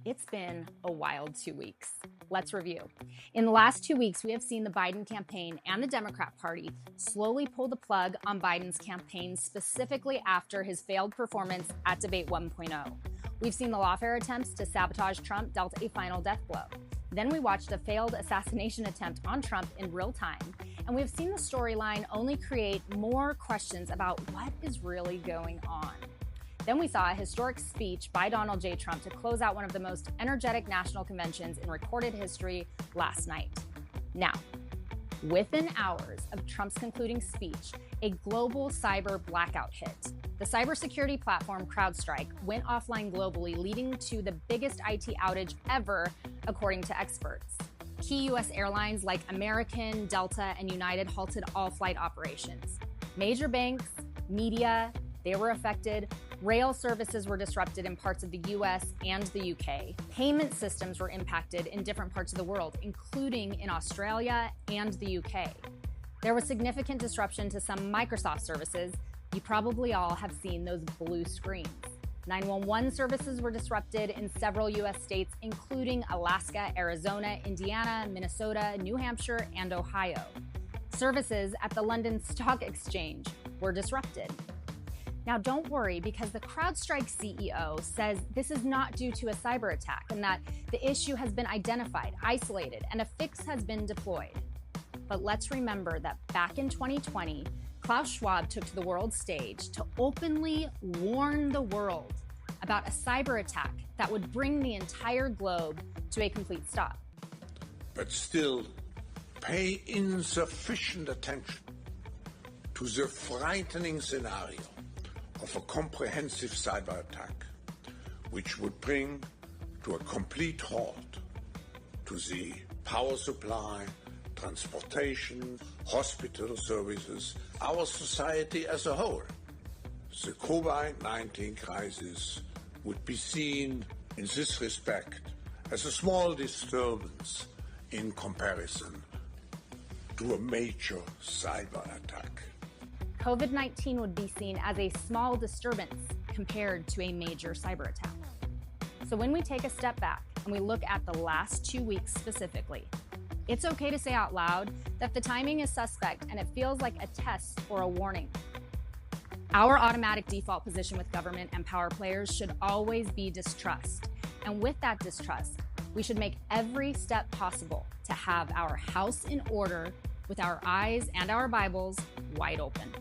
It's been a wild 2 weeks. Let's review. In the last 2 weeks, we have seen the Biden campaign and the Democrat Party slowly pull the plug on Biden's campaign, specifically after his failed performance at Debate 1.0. We've seen the lawfare attempts to sabotage Trump dealt a final death blow. Then we watched a failed assassination attempt on Trump in real time, and we've seen the storyline only create more questions about what is really going on. Then we saw a historic speech by Donald J. Trump to close out one of the most energetic national conventions in recorded history last night. Now, within hours of Trump's concluding speech, a global cyber blackout hit. The cybersecurity platform CrowdStrike went offline globally, leading to the biggest IT outage ever, according to experts. Key U.S. airlines like American, Delta, and United halted all flight operations. Major banks, media, they were affected. Rail services were disrupted in parts of the US and the UK. Payment systems were impacted in different parts of the world, including in Australia and the UK. There was significant disruption to some Microsoft services. You probably all have seen those blue screens. 911 services were disrupted in several US states, including Alaska, Arizona, Indiana, Minnesota, New Hampshire, and Ohio. Services at the London Stock Exchange were disrupted. Now, don't worry, because the CrowdStrike CEO says this is not due to a cyber attack and that the issue has been identified, isolated, and a fix has been deployed. But let's remember that back in 2020, Klaus Schwab took to the world stage to openly warn the world about a cyber attack that would bring the entire globe to a complete stop. But still, pay insufficient attention to the frightening scenario of a comprehensive cyber attack, which would bring to a complete halt to the power supply, transportation, hospital services, our society as a whole. The COVID-19 crisis would be seen in this respect as a small disturbance in comparison to a major cyber attack. COVID-19 would be seen as a small disturbance compared to a major cyber attack. So when we take a step back and we look at the last 2 weeks specifically, it's okay to say out loud that the timing is suspect and it feels like a test or a warning. Our automatic default position with government and power players should always be distrust. And with that distrust, we should make every step possible to have our house in order with our eyes and our Bibles wide open.